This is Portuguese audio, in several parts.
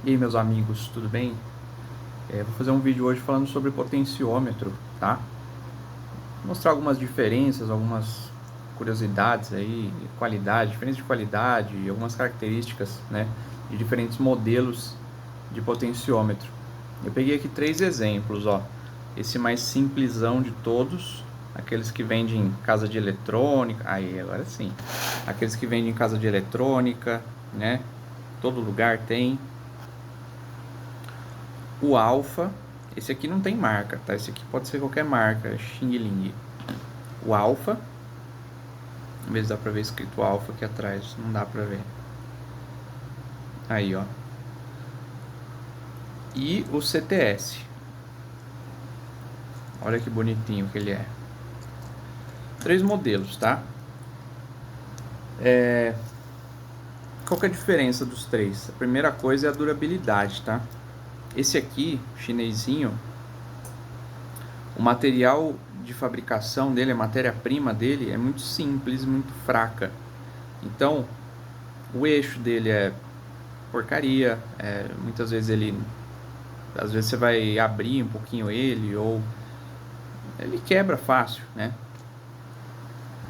E aí, meus amigos, tudo bem? Vou fazer um vídeo hoje falando sobre potenciômetro, tá? Vou mostrar algumas diferenças, algumas curiosidades aí, qualidade, diferença de qualidade e algumas características, né, de diferentes modelos de potenciômetro. Eu peguei aqui 3 exemplos, ó. Esse mais simplesão de todos, aqueles que vendem em casa de eletrônica, aí agora sim, aqueles que vendem em casa de eletrônica, né? Todo lugar tem. O Alpha, esse aqui não tem marca, tá? Esse aqui pode ser qualquer marca, Xing Ling. O Alpha, às vezes dá pra ver escrito Alpha aqui atrás, não dá pra ver. Aí, ó. E o CTS. Olha que bonitinho que ele é. 3 modelos, tá? Qual que é a diferença dos três? A primeira coisa é a durabilidade, tá? Esse aqui, chinesinho, o material de fabricação dele, a matéria-prima dele é muito simples, muito fraca. Então, o eixo dele é porcaria, muitas vezes às vezes você vai abrir um pouquinho ele, ou ele quebra fácil, né?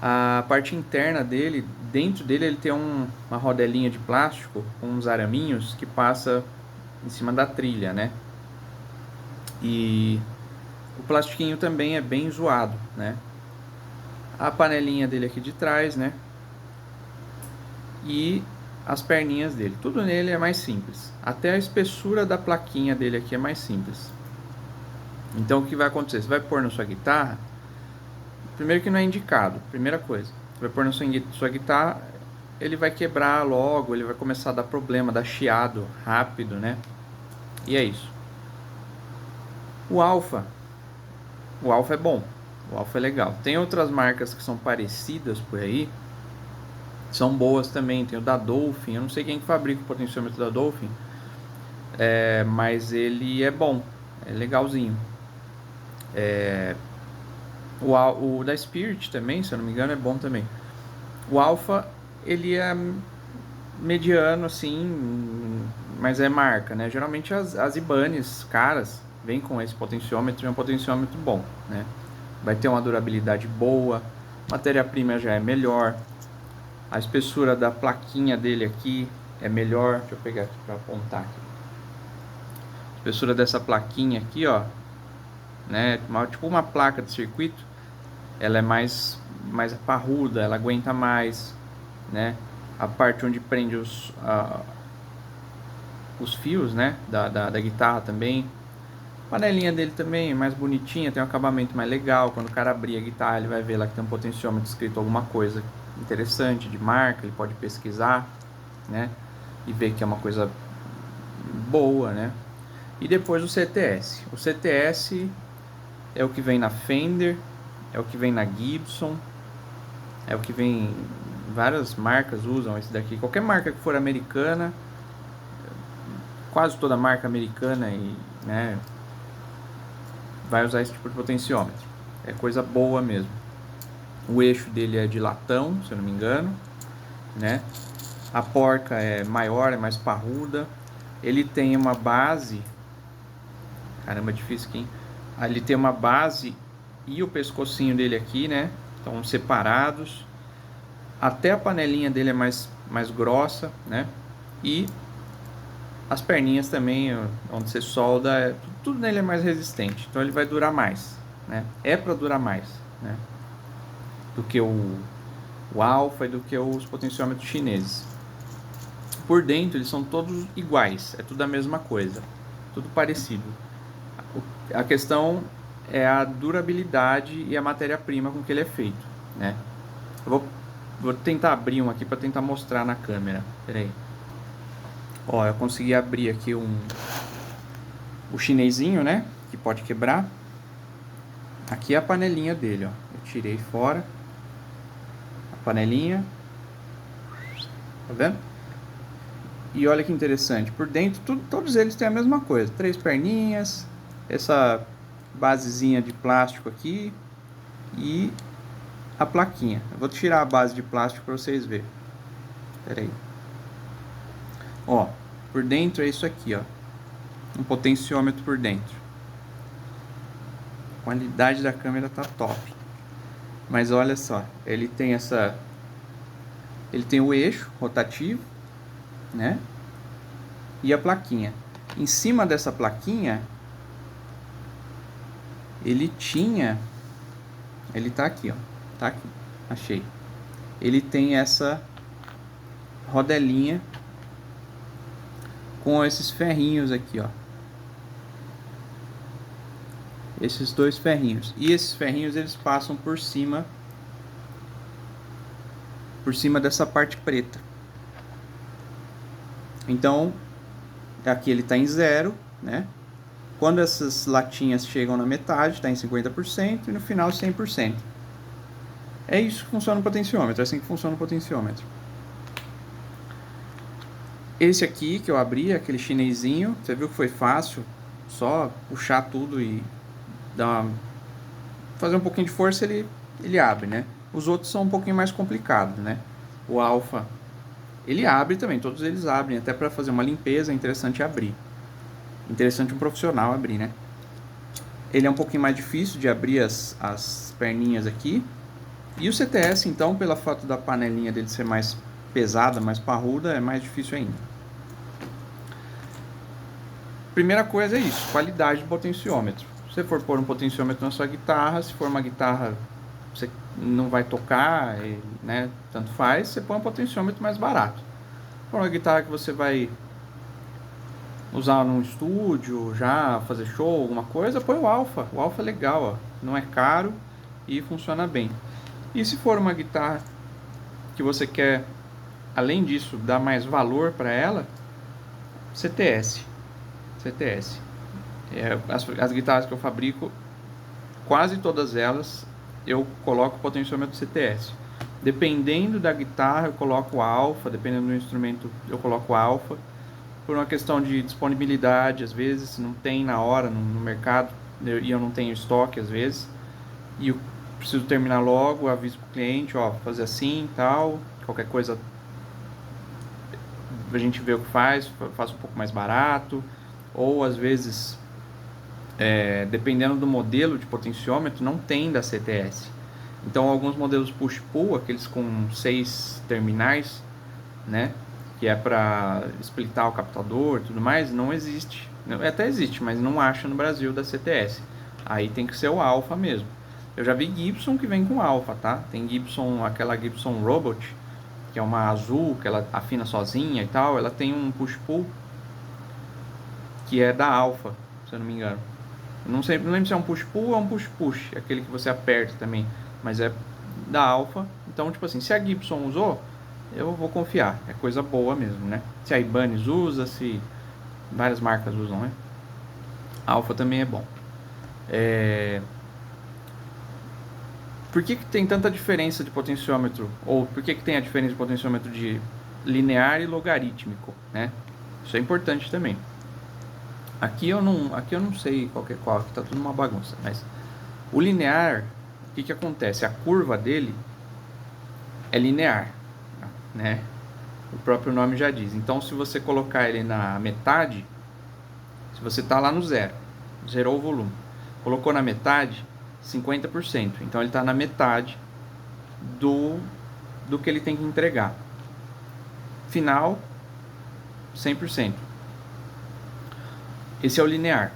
A parte interna dele, dentro dele ele tem uma rodelinha de plástico com uns araminhos que passa em cima da trilha, né? E o plastiquinho também é bem zoado, né? A panelinha dele aqui de trás, né? E as perninhas dele. Tudo nele é mais simples. Até a espessura da plaquinha dele aqui é mais simples. Então o que vai acontecer? Você vai pôr na sua guitarra. Primeiro que não é indicado. Primeira coisa. Você vai pôr na sua guitarra. Ele vai quebrar logo. Ele vai começar a dar problema. Dar chiado rápido, né? E é isso. O Alpha. O Alpha é bom. O Alpha é legal. Tem outras marcas que são parecidas por aí. São boas também. Tem o da Dolphin. Eu não sei quem que fabrica o potenciômetro da Dolphin. Mas ele é bom. É legalzinho. O da Spirit também, se eu não me engano, é bom também. O Alpha, ele é mediano, assim, mas é marca, né? Geralmente as Ibanez caras vêm com esse potenciômetro, é um potenciômetro bom, né? Vai ter uma durabilidade boa, matéria-prima já é melhor, a espessura da plaquinha dele aqui é melhor. Deixa eu pegar aqui para apontar aqui. A espessura dessa plaquinha aqui, ó, né? Tipo uma placa de circuito, ela é mais parruda, ela aguenta mais, né? A parte onde prende os fios, né? Da guitarra também. A panelinha dele também é mais bonitinha, tem um acabamento mais legal. Quando o cara abrir a guitarra, ele vai ver lá que tem um potenciômetro escrito alguma coisa interessante de marca, ele pode pesquisar, né? E ver que é uma coisa boa, né? E depois o CTS. O CTS é o que vem na Fender, é o que vem na Gibson, é o que vem. Várias marcas usam esse daqui. Qualquer marca que for americana, quase toda marca americana, e, né, vai usar esse tipo de potenciômetro. É coisa boa mesmo. O eixo dele é de latão, se eu não me engano, né? A porca é maior, é mais parruda. Ele tem uma base. Caramba, difícil aqui, hein? Ele tem uma base e o pescocinho dele aqui, né? Estão separados. Até a panelinha dele é mais grossa, né? E as perninhas também, onde você solda, tudo nele é mais resistente. Então ele vai durar mais, né? É para durar mais, né? Do que o Alpha e do que os potenciômetros chineses. Por dentro eles são todos iguais, é tudo a mesma coisa, tudo parecido. A questão é a durabilidade e a matéria-prima com que ele é feito, né? Eu vou tentar abrir um aqui para tentar mostrar na câmera. Pera aí. Ó, eu consegui abrir aqui o chinesinho, né? Que pode quebrar. Aqui é a panelinha dele, ó. Eu tirei fora a panelinha. Tá vendo? E olha que interessante. Por dentro, todos eles têm a mesma coisa. 3 perninhas. Essa basezinha de plástico aqui. E a plaquinha. Eu vou tirar a base de plástico para vocês verem. Pera aí. Ó. por dentro é isso aqui, ó. Um potenciômetro por dentro. A qualidade da câmera tá top. Mas olha só, ele tem o eixo rotativo, né? E a plaquinha. Em cima dessa plaquinha, ele tá aqui, ó. Tá aqui. Achei. Ele tem essa rodelinha com esses ferrinhos aqui, ó. Esses dois ferrinhos. E esses ferrinhos eles passam por cima dessa parte preta. Então, aqui ele está em 0, né? Quando essas latinhas chegam na metade, está em 50% e no final 100%. É isso que funciona o potenciômetro, é assim que funciona o potenciômetro. Esse aqui que eu abri, aquele chinesinho, você viu que foi fácil, só puxar tudo e fazer um pouquinho de força, ele abre, né? Os outros são um pouquinho mais complicados, né? O alfa, ele abre também, todos eles abrem, até para fazer uma limpeza é interessante abrir. Interessante um profissional abrir, né? Ele é um pouquinho mais difícil de abrir as perninhas aqui. E o CTS, então, pela fato da panelinha dele ser mais pesada, mais parruda, é mais difícil ainda. Primeira coisa é isso, qualidade do potenciômetro. Se você for pôr um potenciômetro na sua guitarra, se for uma guitarra que você não vai tocar, né, tanto faz, você põe um potenciômetro mais barato. Se for uma guitarra que você vai usar num estúdio, já fazer show, alguma coisa, põe o alfa. O alfa é legal, ó. Não é caro e funciona bem. E se for uma guitarra que você quer, além disso, dar mais valor para ela, CTS. As guitarras que eu fabrico, quase todas elas, eu coloco potenciômetro CTS. Dependendo da guitarra, eu coloco alfa, dependendo do instrumento, eu coloco alfa. Por uma questão de disponibilidade, às vezes, não tem na hora no mercado, e eu não tenho estoque, às vezes, e eu preciso terminar logo, aviso pro cliente, ó, fazer assim e tal, qualquer coisa a gente vê o que faz, faço um pouco mais barato, ou às vezes, dependendo do modelo de potenciômetro, não tem da CTS. Então, alguns modelos push-pull, aqueles com 6 terminais, né, que é para splitar o captador e tudo mais, não existe. Até existe, mas não acha no Brasil da CTS. Aí tem que ser o alfa mesmo. Eu já vi Gibson que vem com alfa, tá? Tem Gibson, aquela Gibson Robot, que é uma azul, que ela afina sozinha e tal. Ela tem um push-pull que é da alfa, se eu não me engano. Eu não lembro se é um push-pull ou um push-push, aquele que você aperta também, mas é da alfa. Então, tipo assim, se a Gibson usou, eu vou confiar, é coisa boa mesmo, né? Se a Ibanez usa, se várias marcas usam, né? Alfa também é bom. Por que tem tanta diferença de potenciômetro? Ou por que tem a diferença de potenciômetro de linear e logarítmico, né? Isso é importante também. Aqui eu não sei qual que é qual, aqui tá tudo uma bagunça, mas o linear, o que acontece? A curva dele é linear, né? O próprio nome já diz. Então, se você colocar ele na metade, se você está lá no zero, zerou o volume, colocou na metade, 50%. Então, ele está na metade do que ele tem que entregar. Final, 100%. Esse é o linear.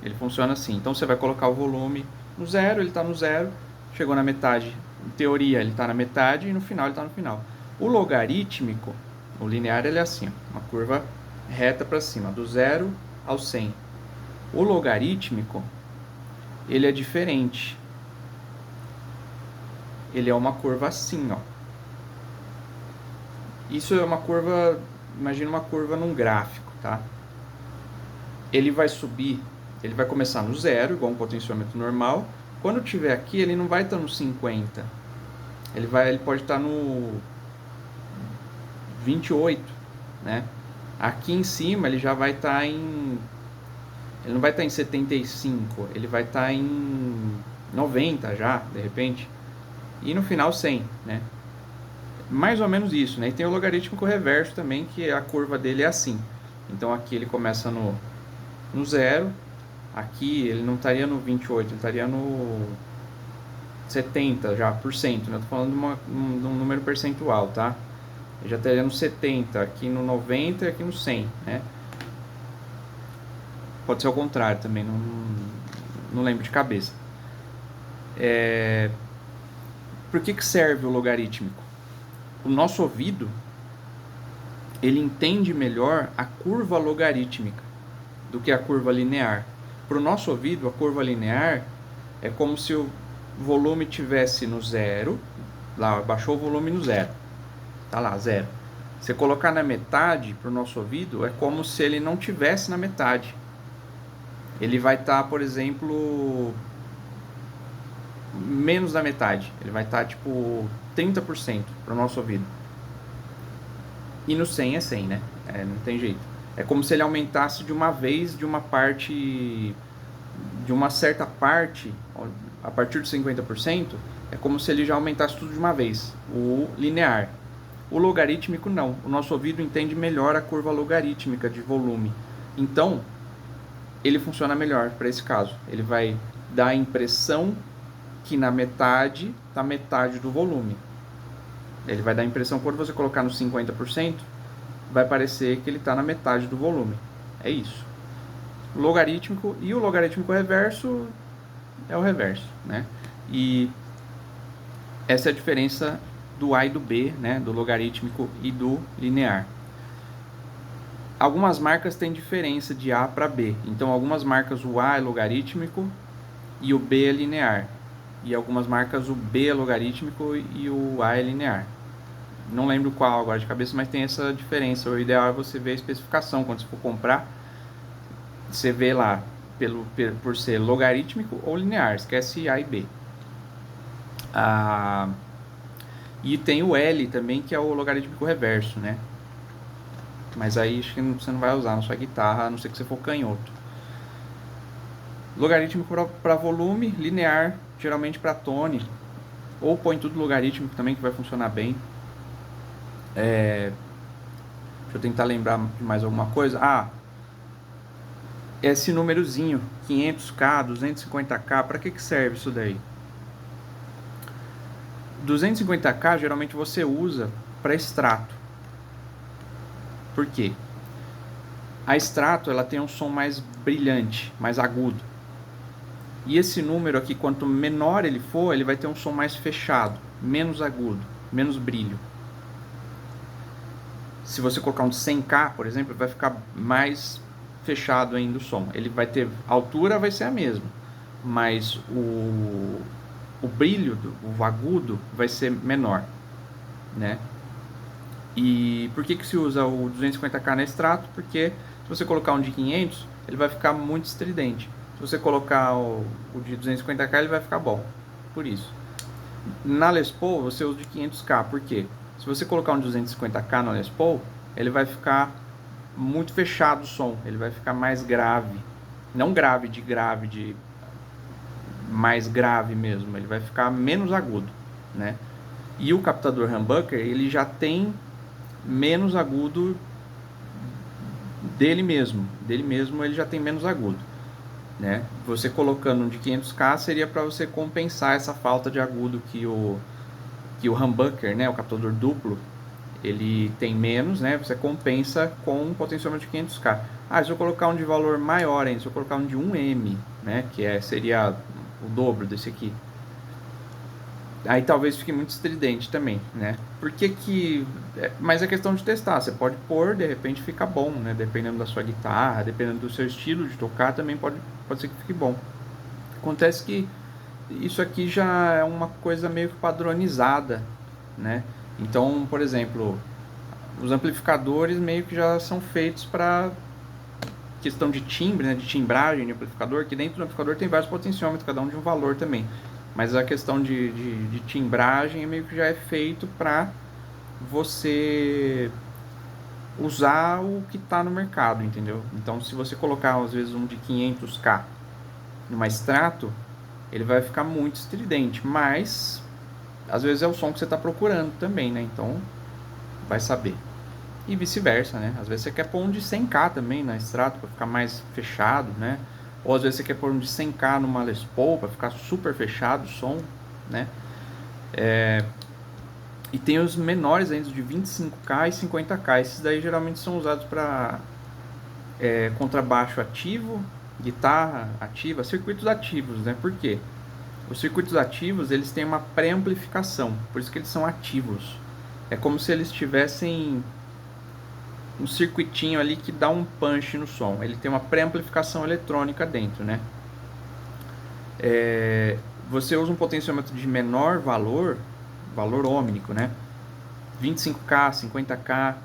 Ele funciona assim. Então, você vai colocar o volume no zero, ele está no zero, chegou na metade, em teoria, ele está na metade, e no final, ele está no final. O logarítmico, o linear, ele é assim, uma curva reta para cima, do 0 ao 100. O logarítmico, ele é diferente. Ele é uma curva assim, ó. Isso é uma curva, imagina uma curva num gráfico, tá? Ele vai subir, ele vai começar no 0, igual um potenciômetro normal. Quando tiver aqui, ele não vai estar no 50. Ele pode estar no 28, né? Aqui em cima ele já vai estar ele não vai estar em 75, ele vai estar em 90 já, de repente. E no final 100, né? Mais ou menos isso, né? E tem o logarítmico reverso também, que a curva dele é assim. Então aqui ele começa no 0, aqui ele não estaria no 28, ele estaria no 70 já, por cento, né? Eu tô falando de um número percentual, tá? Ele já estaria no 70, aqui no 90 e aqui no 100, né? Pode ser o contrário também, não lembro de cabeça. Por que serve o logarítmico? O nosso ouvido, ele entende melhor a curva logarítmica do que a curva linear. Para o nosso ouvido, a curva linear é como se o volume tivesse no 0, lá baixou o volume no 0, tá lá, 0. Você colocar na metade, para o nosso ouvido, é como se ele não tivesse na metade. Ele vai estar, por exemplo, menos da metade. Ele vai estar tipo 30% para o nosso ouvido. E no 100 é 100, né? Não tem jeito. É como se ele aumentasse de uma vez de uma parte, de uma certa parte, a partir de 50%, é como se ele já aumentasse tudo de uma vez, o linear. O logarítmico não. O nosso ouvido entende melhor a curva logarítmica de volume. Então, ele funciona melhor para esse caso. Ele vai dar a impressão que na metade está metade do volume. Ele vai dar a impressão, quando você colocar no 50%, vai parecer que ele está na metade do volume. É isso. O logarítmico e o logarítmico reverso é o reverso, né? E essa é a diferença do A e do B, né? Do logarítmico e do linear. Algumas marcas têm diferença de A para B. Então, algumas marcas o A é logarítmico e o B é linear. E algumas marcas o B é logarítmico e o A é linear. Não lembro qual agora de cabeça, mas tem essa diferença. O ideal é você ver a especificação. Quando você for comprar, você vê lá por ser logarítmico ou linear. Esquece A e B. E tem o L também, que é o logarítmico reverso, né? Mas aí acho que você não vai usar na sua guitarra, a não ser que você for canhoto. Logarítmico para volume, linear geralmente para tone, ou põe tudo logarítmico também, que vai funcionar bem. Deixa eu tentar lembrar de mais alguma coisa. Esse númerozinho 500k, 250k, para que serve isso daí? 250k geralmente você usa para extrato. Por quê? A extrato ela tem um som mais brilhante, mais agudo. E esse número aqui, quanto menor ele for, ele vai ter um som mais fechado, menos agudo, menos brilho. Se você colocar um 100k, por exemplo, vai ficar mais fechado ainda o som. Ele vai ter, a altura vai ser a mesma, mas o brilho, o agudo, vai ser menor, né? E por que se usa o 250k na extrato? Porque se você colocar um de 500, ele vai ficar muito estridente. Se você colocar o de 250k, ele vai ficar bom. Por isso. Na Les Paul, você usa de 500k. Por quê? Se você colocar um 250k na Les Paul, ele vai ficar muito fechado o som. Ele vai ficar mais grave. Não grave de mais grave mesmo. Ele vai ficar menos agudo, né? E o captador humbucker, ele já tem menos agudo dele mesmo ele já tem menos agudo, né? Você colocando um de 500k seria para você compensar essa falta de agudo que o humbucker, né, o captador duplo, ele tem menos, né? Você compensa com um potenciômetro de 500k. Se eu colocar um de valor maior ainda, se eu colocar um de 1M, né, que seria o dobro desse aqui, aí talvez fique muito estridente também, né? Mas é questão de testar. Você pode pôr, de repente fica bom, né? Dependendo da sua guitarra, dependendo do seu estilo de tocar, também pode ser que fique bom. Acontece que isso aqui já é uma coisa meio que padronizada, né? Então, por exemplo, os amplificadores meio que já são feitos para questão de timbre, né? De timbragem de amplificador, que dentro do amplificador tem vários potenciômetros, cada um de um valor também. Mas a questão de timbragem meio que já é feito para você usar o que está no mercado, entendeu? Então, se você colocar, às vezes, um de 500k numa extrato, ele vai ficar muito estridente, mas às vezes é o som que você está procurando também, né? Então, vai saber. E vice-versa, né? Às vezes você quer pôr um de 100K também na Strato para ficar mais fechado, né? Ou às vezes você quer pôr um de 100K numa Les Paul para ficar super fechado o som, né? E tem os menores ainda de 25K e 50K. Esses daí geralmente são usados para contrabaixo ativo, guitarra ativa, circuitos ativos, né? Por quê? Os circuitos ativos, eles têm uma pré-amplificação, por isso que eles são ativos. É como se eles tivessem um circuitinho ali que dá um punch no som. Ele tem uma pré-amplificação eletrônica dentro, né? Você usa um potenciômetro de menor valor, valor ohmnico, né? 25K, 50K,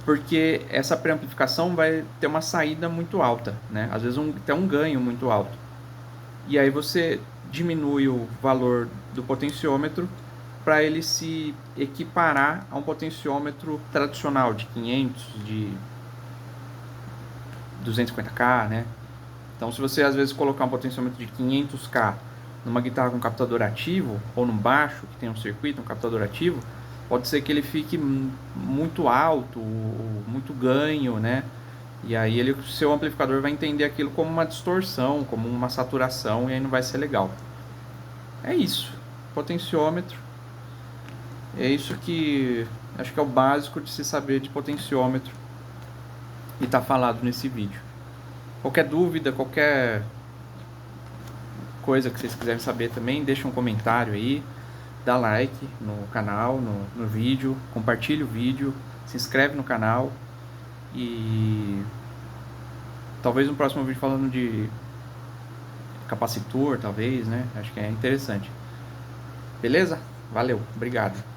porque essa pré-amplificação vai ter uma saída muito alta, né? Às vezes até um ganho muito alto. E aí você diminui o valor do potenciômetro para ele se equiparar a um potenciômetro tradicional de 500, de 250K, né? Então, se você às vezes colocar um potenciômetro de 500K numa guitarra com captador ativo, ou num baixo que tem um circuito, um captador ativo, pode ser que ele fique muito alto, muito ganho, né? E aí o seu amplificador vai entender aquilo como uma distorção, como uma saturação, e aí não vai ser legal. É isso, potenciômetro. É isso que acho que é o básico de se saber de potenciômetro e tá falado nesse vídeo. Qualquer dúvida, qualquer coisa que vocês quiserem saber também, deixa um comentário aí, dá like no canal, no vídeo, compartilha o vídeo, se inscreve no canal e talvez no próximo vídeo falando de capacitor, talvez, né? Acho que é interessante. Beleza? Valeu, obrigado.